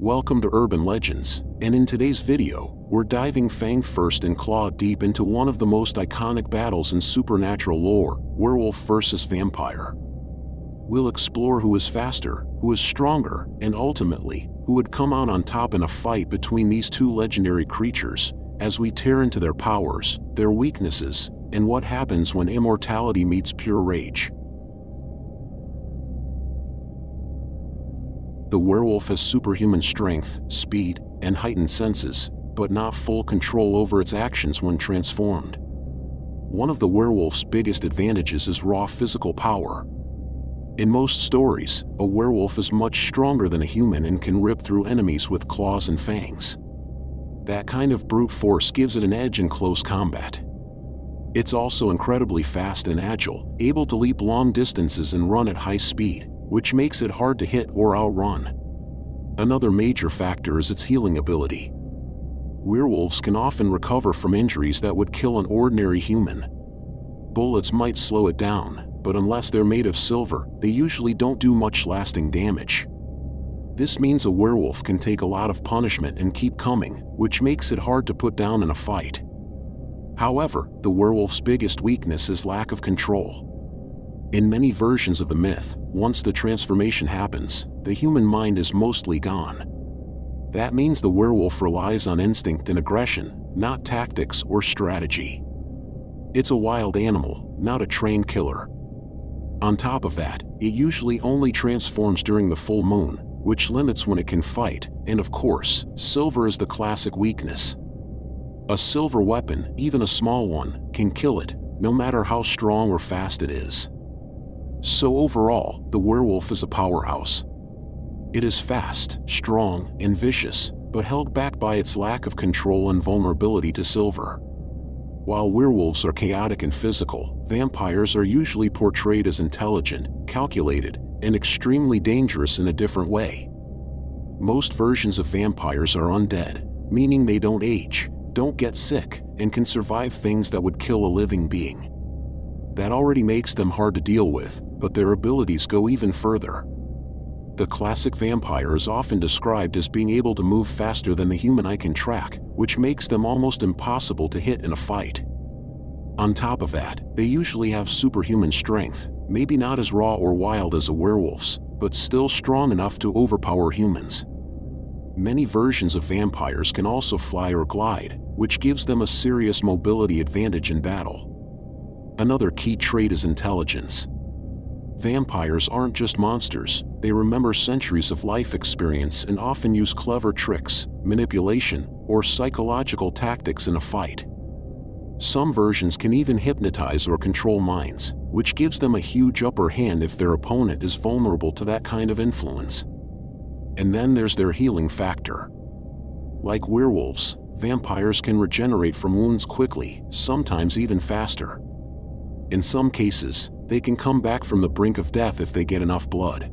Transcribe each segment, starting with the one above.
Welcome to Urban Legends, and in today's video, we're diving fang first and claw deep into one of the most iconic battles in supernatural lore, werewolf versus vampire. We'll explore who is faster, who is stronger, and ultimately, who would come out on top in a fight between these two legendary creatures, as we tear into their powers, their weaknesses, and what happens when immortality meets pure rage. The werewolf has superhuman strength, speed, and heightened senses, but not full control over its actions when transformed. One of the werewolf's biggest advantages is raw physical power. In most stories, a werewolf is much stronger than a human and can rip through enemies with claws and fangs. That kind of brute force gives it an edge in close combat. It's also incredibly fast and agile, able to leap long distances and run at high speed, which makes it hard to hit or outrun. Another major factor is its healing ability. Werewolves can often recover from injuries that would kill an ordinary human. Bullets might slow it down, but unless they're made of silver, they usually don't do much lasting damage. This means a werewolf can take a lot of punishment and keep coming, which makes it hard to put down in a fight. However, the werewolf's biggest weakness is lack of control. In many versions of the myth, once the transformation happens, the human mind is mostly gone. That means the werewolf relies on instinct and aggression, not tactics or strategy. It's a wild animal, not a trained killer. On top of that, it usually only transforms during the full moon, which limits when it can fight, and of course, silver is the classic weakness. A silver weapon, even a small one, can kill it, no matter how strong or fast it is. So overall, the werewolf is a powerhouse. It is fast, strong, and vicious, but held back by its lack of control and vulnerability to silver. While werewolves are chaotic and physical, vampires are usually portrayed as intelligent, calculated, and extremely dangerous in a different way. Most versions of vampires are undead, meaning they don't age, don't get sick, and can survive things that would kill a living being. That already makes them hard to deal with, but their abilities go even further. The classic vampire is often described as being able to move faster than the human eye can track, which makes them almost impossible to hit in a fight. On top of that, they usually have superhuman strength, maybe not as raw or wild as a werewolf's, but still strong enough to overpower humans. Many versions of vampires can also fly or glide, which gives them a serious mobility advantage in battle. Another key trait is intelligence. Vampires aren't just monsters, they remember centuries of life experience and often use clever tricks, manipulation, or psychological tactics in a fight. Some versions can even hypnotize or control minds, which gives them a huge upper hand if their opponent is vulnerable to that kind of influence. And then there's their healing factor. Like werewolves, vampires can regenerate from wounds quickly, sometimes even faster. In some cases, they can come back from the brink of death if they get enough blood.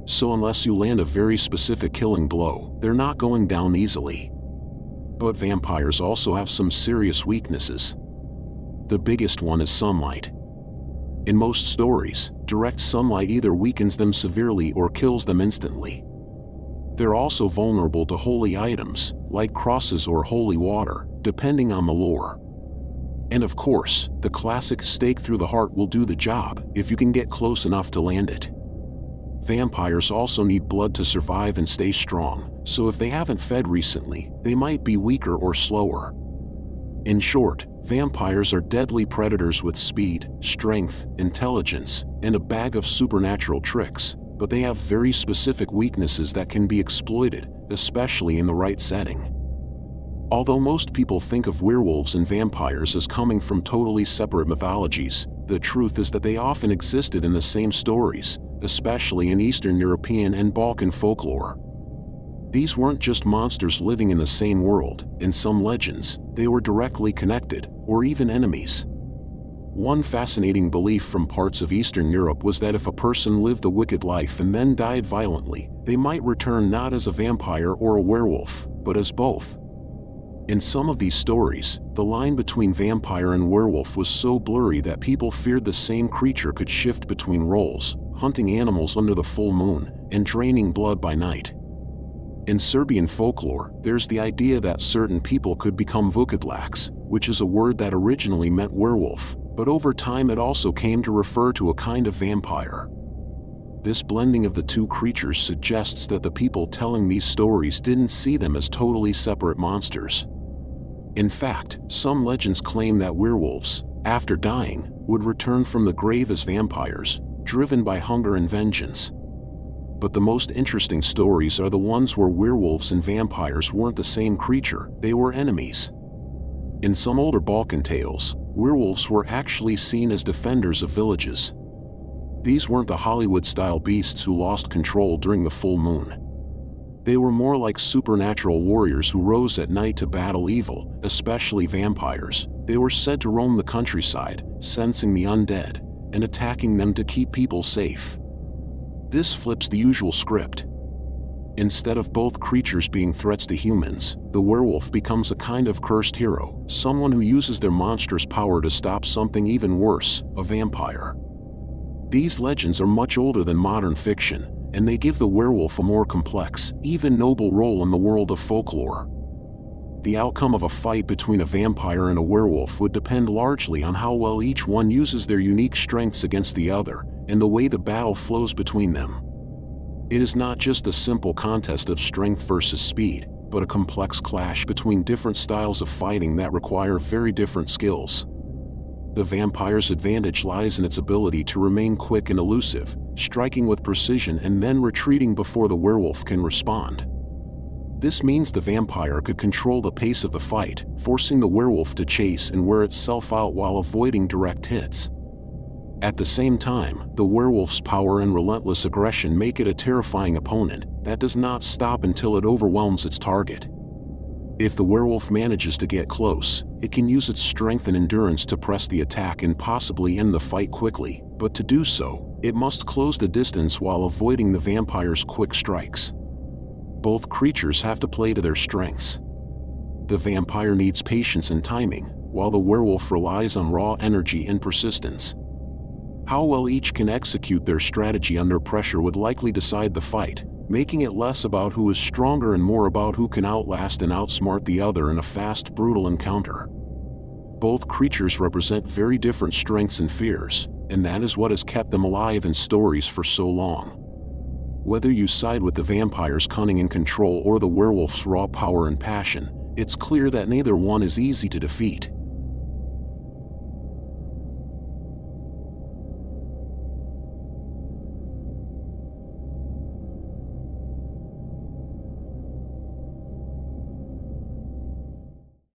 So unless you land a very specific killing blow, they're not going down easily. But vampires also have some serious weaknesses. The biggest one is sunlight. In most stories, direct sunlight either weakens them severely or kills them instantly. They're also vulnerable to holy items, like crosses or holy water, depending on the lore. And of course, the classic stake through the heart will do the job if you can get close enough to land it. Vampires also need blood to survive and stay strong, so if they haven't fed recently, they might be weaker or slower. In short, vampires are deadly predators with speed, strength, intelligence, and a bag of supernatural tricks, but they have very specific weaknesses that can be exploited, especially in the right setting. Although most people think of werewolves and vampires as coming from totally separate mythologies, the truth is that they often existed in the same stories, especially in Eastern European and Balkan folklore. These weren't just monsters living in the same world. In some legends, they were directly connected, or even enemies. One fascinating belief from parts of Eastern Europe was that if a person lived a wicked life and then died violently, they might return not as a vampire or a werewolf, but as both. In some of these stories, the line between vampire and werewolf was so blurry that people feared the same creature could shift between roles, hunting animals under the full moon, and draining blood by night. In Serbian folklore, there's the idea that certain people could become vukodlaks, which is a word that originally meant werewolf, but over time it also came to refer to a kind of vampire. This blending of the two creatures suggests that the people telling these stories didn't see them as totally separate monsters. In fact, some legends claim that werewolves, after dying, would return from the grave as vampires, driven by hunger and vengeance. But the most interesting stories are the ones where werewolves and vampires weren't the same creature, they were enemies. In some older Balkan tales, werewolves were actually seen as defenders of villages. These weren't the Hollywood-style beasts who lost control during the full moon. They were more like supernatural warriors who rose at night to battle evil, especially vampires. They were said to roam the countryside, sensing the undead, and attacking them to keep people safe. This flips the usual script. Instead of both creatures being threats to humans, the werewolf becomes a kind of cursed hero, someone who uses their monstrous power to stop something even worse, a vampire. These legends are much older than modern fiction, and they give the werewolf a more complex, even noble role in the world of folklore. The outcome of a fight between a vampire and a werewolf would depend largely on how well each one uses their unique strengths against the other, and the way the battle flows between them. It is not just a simple contest of strength versus speed, but a complex clash between different styles of fighting that require very different skills. The vampire's advantage lies in its ability to remain quick and elusive, striking with precision and then retreating before the werewolf can respond. This means the vampire could control the pace of the fight, forcing the werewolf to chase and wear itself out while avoiding direct hits. At the same time, the werewolf's power and relentless aggression make it a terrifying opponent that does not stop until it overwhelms its target. If the werewolf manages to get close, it can use its strength and endurance to press the attack and possibly end the fight quickly, but to do so, it must close the distance while avoiding the vampire's quick strikes. Both creatures have to play to their strengths. The vampire needs patience and timing, while the werewolf relies on raw energy and persistence. How well each can execute their strategy under pressure would likely decide the fight, making it less about who is stronger and more about who can outlast and outsmart the other in a fast, brutal encounter. Both creatures represent very different strengths and fears, and that is what has kept them alive in stories for so long. Whether you side with the vampire's cunning and control or the werewolf's raw power and passion, it's clear that neither one is easy to defeat.